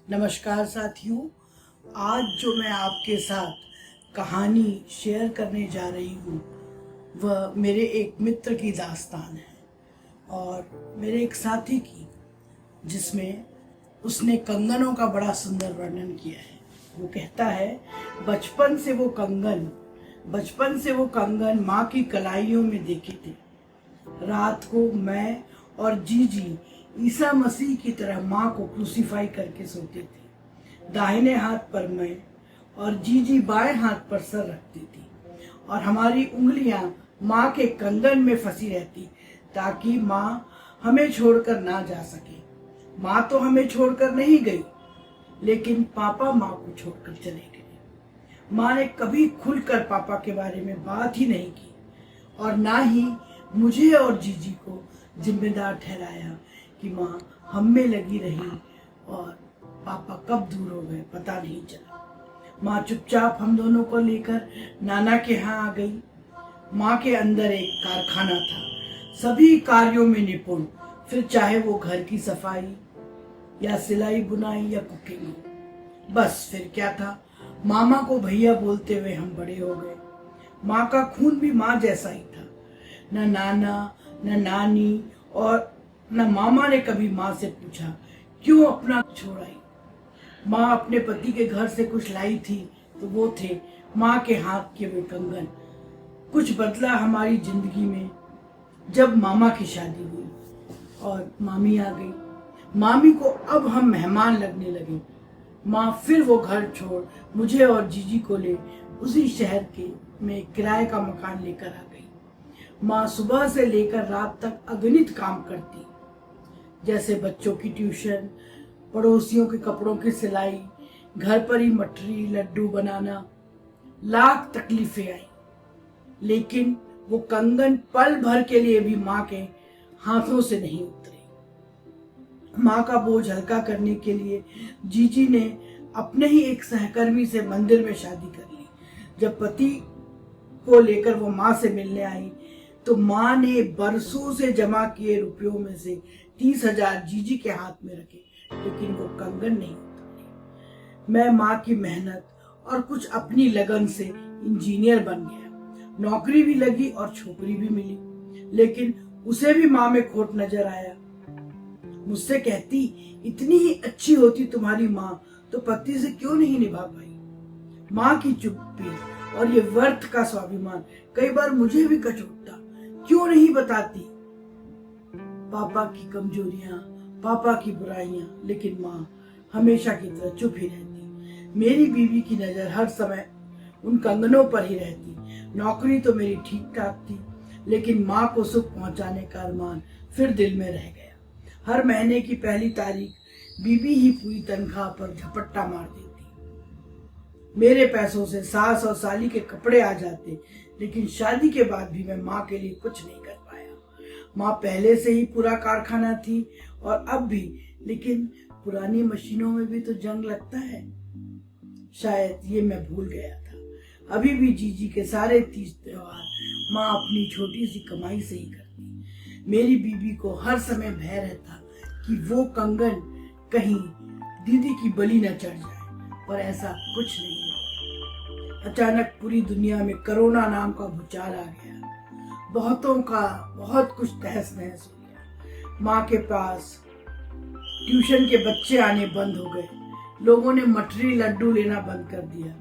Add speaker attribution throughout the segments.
Speaker 1: नमस्कार साथियों। आज जो मैं आपके साथ कहानी शेयर करने जा रही हूँ वह मेरे एक मित्र की दास्तान है और मेरे एक साथी की, जिसमें उसने कंगनों का बड़ा सुंदर वर्णन किया है। वो कहता है, बचपन से वो कंगन माँ की कलाइयों में देखे थे। रात को मैं और जीजी ईसा मसीह की तरह माँ को क्रूसीफाई करके सोते थे। दाहिने हाथ पर मैं और जीजी बाएं हाथ पर सर रखती थी और हमारी उंगलियां माँ के कंगन में फंसी रहती ताकि माँ हमें छोड़कर ना जा सके। माँ तो हमें छोड़कर नहीं गई, लेकिन पापा माँ को छोड़कर चले गए। माँ ने कभी खुलकर पापा के बारे में बात ही नहीं की और ना ही मुझे और जीजी को जिम्मेदार ठहराया कि माँ हम में लगी रही और पापा कब दूर हो गए पता नहीं चला। माँ चुपचाप हम दोनों को लेकर नाना के यहाँ आ गई। माँ के अंदर एक कारखाना था, सभी कार्यों में निपुण, फिर चाहे वो घर की सफाई या सिलाई बुनाई या कुकिंग। बस फिर क्या था, मामा को भैया बोलते हुए हम बड़े हो गए। माँ का खून भी माँ जैसा ही था। न नाना न नानी और न मामा ने कभी माँ से पूछा क्यों अपना छोड़ाई। माँ अपने पति के घर से कुछ लाई थी तो वो थे माँ के हाथ के वे कंगन। कुछ बदला हमारी जिंदगी में जब मामा की शादी हुई और मामी आ गई। मामी को अब हम मेहमान लगने लगे। माँ फिर वो घर छोड़ मुझे और जीजी को ले उसी शहर के में किराए का मकान लेकर आ गई। माँ सुबह से लेकर रात तक अगणित काम करती, जैसे बच्चों की ट्यूशन, पड़ोसियों के कपड़ों की सिलाई, घर पर ही मठरी लड्डू बनाना। लाख तकलीफें आई, लेकिन वो कंगन पल भर के लिए भी माँ के हाथों से नहीं उतरे। माँ का बोझ हल्का करने के लिए जीजी ने अपने ही एक सहकर्मी से मंदिर में शादी कर ली। जब पति को लेकर वो माँ से मिलने आई तो माँ ने बरसों से जमा किए रुपयों में से 30,000 जीजी के हाथ में रखे, लेकिन वो कंगन नहीं उतरे। मैं माँ की मेहनत और कुछ अपनी लगन से इंजीनियर बन गया। नौकरी भी लगी और छोकरी भी मिली, लेकिन उसे भी माँ में खोट नजर आया। मुझसे कहती, इतनी ही अच्छी होती तुम्हारी माँ तो पति से क्यों नहीं निभा पाई। माँ की चुप्पी और ये व्यर्थ का स्वाभिमान कई बार मुझे भी कचोटता। क्यों नहीं बताती पापा की कमजोरियां, पापा की बुराइयां, लेकिन माँ हमेशा की तरह चुप ही रहती। मेरी बीवी की नजर हर समय उन कंगनों पर ही रहती। नौकरी तो मेरी ठीक ठाक थी, लेकिन माँ को सुख पहुंचाने का अरमान फिर दिल में रह गया। हर महीने की पहली तारीख बीबी ही पूरी तनख्वाह पर झपट्टा मार देती। मेरे पैसों से सास और साली के कपड़े आ जाते, लेकिन शादी के बाद भी मैं माँ के लिए कुछ नहीं कर पाया। माँ पहले से ही पूरा कारखाना थी और अब भी, लेकिन पुरानी मशीनों में भी तो जंग लगता है। शायद ये मैं भूल गया था। अभी भी जीजी के सारे तीज त्योहार माँ अपनी छोटी सी कमाई से ही करती। मेरी बीबी को हर समय भय रहता कि वो कंगन कहीं दीदी की बलि न चढ़ जाए, पर ऐसा कुछ नहीं हुआ। अचानक पूरी दुनिया में कोरोना नाम का भूचाल आ गया। बहुतों का बहुत कुछ तहस नहस हो गया। माँ के पास ट्यूशन के बच्चे आने बंद हो गए। लोगों ने मठरी लड्डू लेना बंद कर दिया।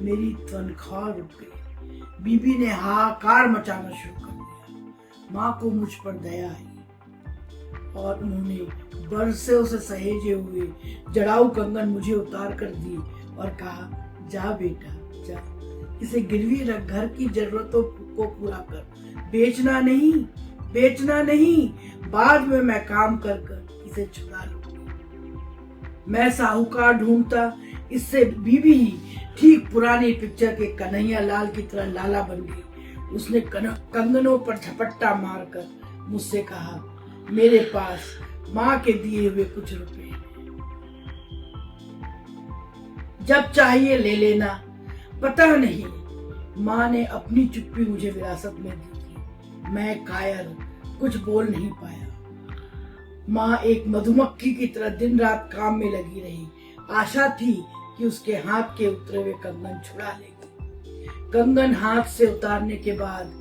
Speaker 1: मेरी तनख्वाह रुक गई। बीबी ने हाहाकार मचाना शुरू कर दिया। माँ को मुझ पर दया आई और उन्होंने बरसों से सहेजे हुए जड़ाऊ कंगन मुझे उतार कर दी और कहा, जा बेटा जा, इसे गिरवी रख, घर की जरूरतों को पूरा कर, बेचना नहीं, बाद में मैं काम कर इसे छुड़ा लूंगी। मैं साहूकार ढूंढता, इससे बीबी ही ठीक पुरानी पिक्चर के कन्हैया लाल की तरह लाला बन गई। उसने कंगनों पर झपट्टा मारकर मुझसे कहा, मेरे पास माँ के दिए हुए कुछ रुपए हैं, जब चाहिए ले लेना। पता नहीं, माँ ने अपनी चुप्पी मुझे विरासत में दी थी। मैं कायर कुछ बोल नहीं पाया। माँ एक मधुमक्खी की तरह दिन रात काम में लगी रही, आशा थी कि उसके हाथ के उतरे हुए कंगन छुड़ा लेगी। कंगन हाथ से उतारने के बाद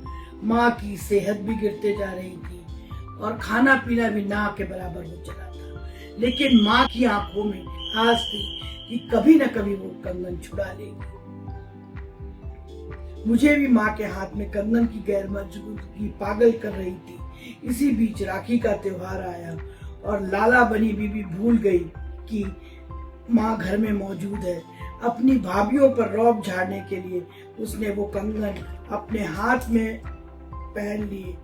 Speaker 1: माँ की सेहत भी गिरते जा रही थी और खाना पीना भी ना के बराबर हो चला था। लेकिन माँ की आंखों में आस थी कि कभी न कभी वो कंगन छुड़ा लेगी। मुझे भी माँ के हाथ में कंगन की गैर मौजूदगी पागल कर रही थी। इसी बीच राखी का त्योहार आया और लाला बनी बीबी भूल गई कि माँ घर में मौजूद है। अपनी भाभीयों पर रौब झाड़ने के लिए उसने वो कंगन अपने हाथ में पहन लिए,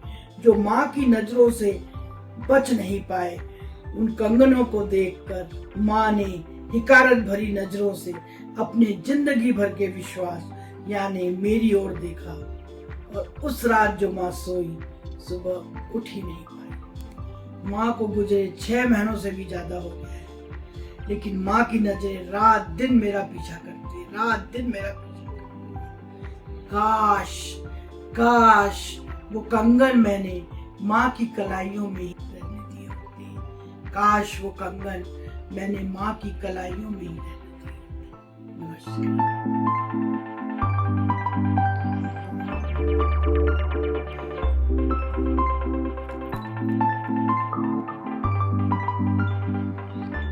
Speaker 1: जो माँ की नजरों से बच नहीं पाए। उन कंगनों को देखकर माँ ने हिकारत भरी नजरों से अपने जिंदगी भर के विश्वास यानी मेरी ओर देखा और उस रात जो माँ सोई सुबह उठ ही नहीं पाई। माँ को गुजरे 6 महीनों से भी ज्यादा हो गया है, लेकिन माँ की नजरें रात दिन मेरा पीछा करती है, रात दिन मेरा पीछा करती है। काश काश वो कंगन मैंने माँ की कलाइयों में ही रहने दिए होते। काश वो कंगन मैंने माँ की कलाइयों में ही रहने दिए होते। नमस्कार।